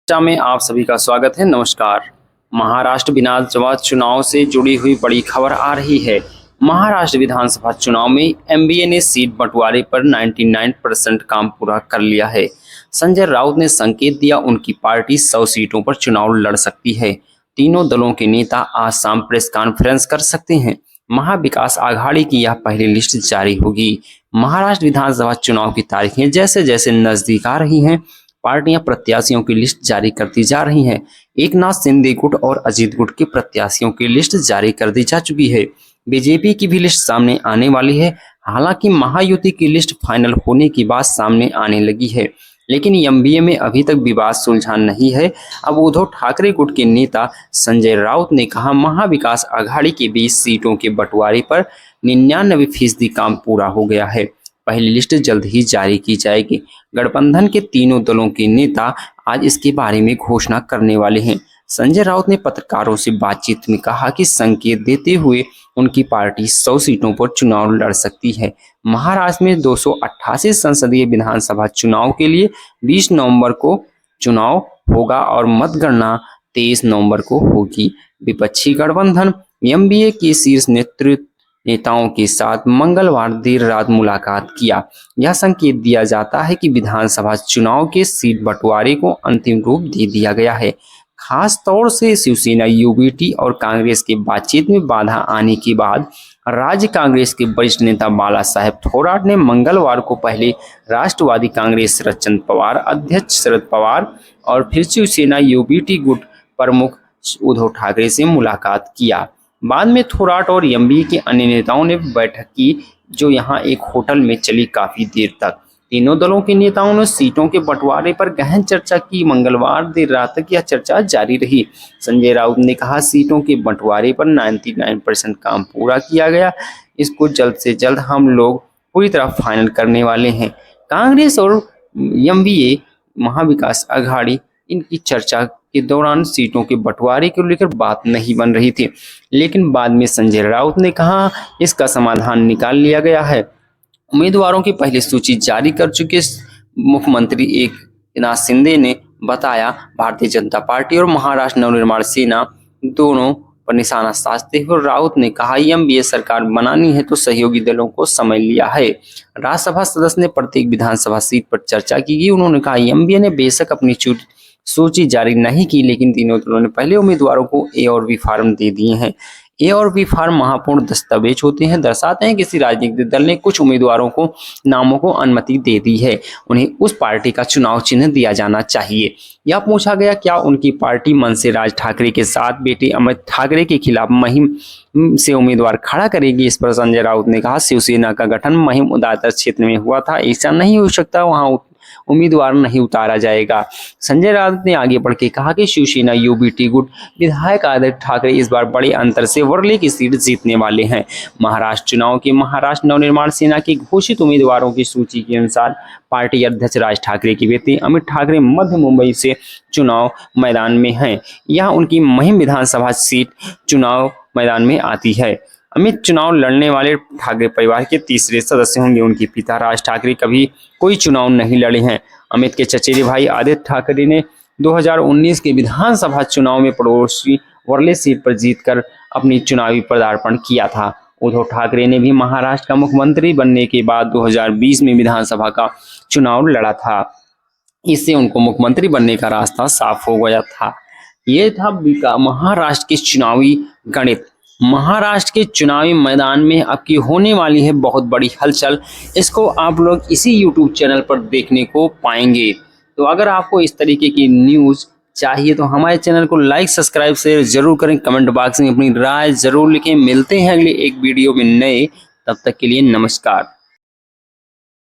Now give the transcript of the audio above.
चर्चा में आप सभी का स्वागत है। नमस्कार। महाराष्ट्र विधानसभा चुनाव से जुड़ी हुई बड़ी खबर आ रही है। महाराष्ट्र विधानसभा चुनाव में एमबीए ने सीट बंटवारे पर 99% काम पूरा कर लिया है। संजय राउत ने संकेत दिया उनकी पार्टी 100 सीटों पर चुनाव लड़ सकती है। तीनों दलों के नेता आज शाम प्रेस कॉन्फ्रेंस कर सकते हैं। महाविकास आघाड़ी की यह पहली लिस्ट जारी होगी। महाराष्ट्र विधानसभा चुनाव की तारीखें जैसे जैसे नजदीक आ रही हैं, पार्टियां प्रत्याशियों की लिस्ट जारी करती जा रही हैं। एकनाथ शिंदे गुट और अजीत गुट के प्रत्याशियों की लिस्ट जारी कर दी जा चुकी है। बीजेपी की भी लिस्ट सामने आने वाली है। हालांकि महायुति की लिस्ट फाइनल होने की बात सामने आने लगी है, लेकिन एमबीए में अभी तक विवाद सुलझा नहीं है। अब उद्धव ठाकरे गुट के नेता संजय राउत ने कहा, महाविकास आघाड़ी के 20 सीटों के बंटवारे पर 99% काम पूरा हो गया है। पहली लिस्ट जल्द ही जारी की जाएगी। गठबंधन के तीनों दलों के नेता आज इसके बारे में घोषणा करने वाले हैं। संजय राउत ने पत्रकारों से बातचीत में कहा कि संकेत देते हुए उनकी पार्टी 100 सीटों पर चुनाव लड़ सकती है। महाराष्ट्र में 288 संसदीय विधानसभा चुनाव के लिए 20 नवंबर को चुनाव होगा और मतगणना 23 नवंबर को होगी। विपक्षी गठबंधन एमबीए के शीर्ष नेताओं के साथ मंगलवार देर रात मुलाकात किया। यह संकेत दिया जाता है कि विधानसभा चुनाव के सीट बंटवारे को अंतिम रूप दे दिया गया है। खास तौर से शिवसेना, यूबीटी और कांग्रेस के बातचीत में बाधा आने के बाद राज्य कांग्रेस के वरिष्ठ नेता बाला साहेब थोराट ने मंगलवार को पहले राष्ट्रवादी कांग्रेस शरद चंद्र पवार अध्यक्ष शरद पवार और फिर शिवसेना यूबीटी गुट प्रमुख उद्धव ठाकरे से मुलाकात किया। बाद में थोराट और एमबीए के अन्य नेताओं ने बैठक की, जो यहां एक होटल में चली काफी देर तक। तीनों दलों के नेताओं ने सीटों के बंटवारे पर गहन चर्चा की। मंगलवार देर रात तक यह चर्चा जारी रही। संजय राउत ने कहा, सीटों के बंटवारे पर 99% काम पूरा किया गया। इसको जल्द से जल्द हम लोग पूरी तरह फाइनल करने वाले हैं। कांग्रेस और एमबीए महाविकास आघाड़ी इनकी चर्चा के दौरान सीटों के बंटवारे को लेकर बात नहीं बन रही थी, लेकिन बाद में संजय राउत ने कहा इसका समाधान निकाल लिया गया है। उम्मीदवारों की पहली सूची जारी कर चुके मुख्यमंत्री एकनाथ शिंदे ने बताया, भारतीय जनता पार्टी और महाराष्ट्र नवनिर्माण सेना दोनों पर निशाना साधते हुए राउत ने कहा, एमबीए सरकार बनानी है तो सहयोगी दलों को समझ लिया है। राज्यसभा सदस्य ने प्रत्येक विधानसभा सीट पर चर्चा की। उन्होंने कहा, एमबीए ने बेशक अपनी सूची जारी नहीं की, लेकिन तीनों दलों ने पहले उम्मीदवारों को ए और बी फार्म दे दिए हैं। ए और बी फार्म महत्वपूर्ण दस्तावेज होते हैं, दर्शाते हैं किसी राजनीतिक दल ने कुछ उम्मीदवारों को नामों को अनुमति दे दी है, उन्हें उस पार्टी का चुनाव चिन्ह दिया जाना चाहिए। यह पूछा गया, क्या उनकी पार्टी मन से राज ठाकरे के साथ बेटे अमित ठाकरे के खिलाफ मुहिम से उम्मीदवार खड़ा करेगी? इस पर संजय राउत ने कहा, शिवसेना का गठन मुहिम उदारतर क्षेत्र में हुआ था, ऐसा नहीं हो सकता वहां उम्मीदवार नहीं उतारा जाएगा। संजय राउत ने आगे बढ़ के कहा कि शिवसेना यूबीटी गुट विधायक आदित्य ठाकरे इस बार बड़े अंतर से वर्ली की सीट जीतने वाले हैं। महाराष्ट्र चुनाव के महाराष्ट्र नवनिर्माण सेना के घोषित उम्मीदवारों की सूची के अनुसार पार्टी अध्यक्ष राज ठाकरे की बेटी अमित ठाकरे मध्य मुंबई से चुनाव मैदान में हैं। यह उनकी महिम विधानसभा सीट चुनाव मैदान में आती है। अमित चुनाव लड़ने वाले ठाकरे परिवार के तीसरे सदस्य होंगे। उनके पिता राज ठाकरे कभी कोई चुनाव नहीं लड़े हैं। अमित के चचेरे भाई आदित्य ठाकरे ने 2019 के विधानसभा चुनाव में पड़ोसी वर्ली सीट पर जीतकर अपनी चुनावी पदार्पण किया था। उद्धव ठाकरे ने भी महाराष्ट्र का मुख्यमंत्री बनने के बाद 2020 में विधानसभा का चुनाव लड़ा था। इससे उनको मुख्यमंत्री बनने का रास्ता साफ हो गया था। ये था महाराष्ट्र के चुनावी गणित। महाराष्ट्र के चुनावी मैदान में अब की होने वाली है बहुत बड़ी हलचल। इसको आप लोग इसी YouTube चैनल पर देखने को पाएंगे। तो अगर आपको इस तरीके की न्यूज़ चाहिए तो हमारे चैनल को लाइक, सब्सक्राइब, शेयर जरूर करें। कमेंट बॉक्स में अपनी राय जरूर लिखें। मिलते हैं अगले एक वीडियो में नए, तब तक के लिए नमस्कार।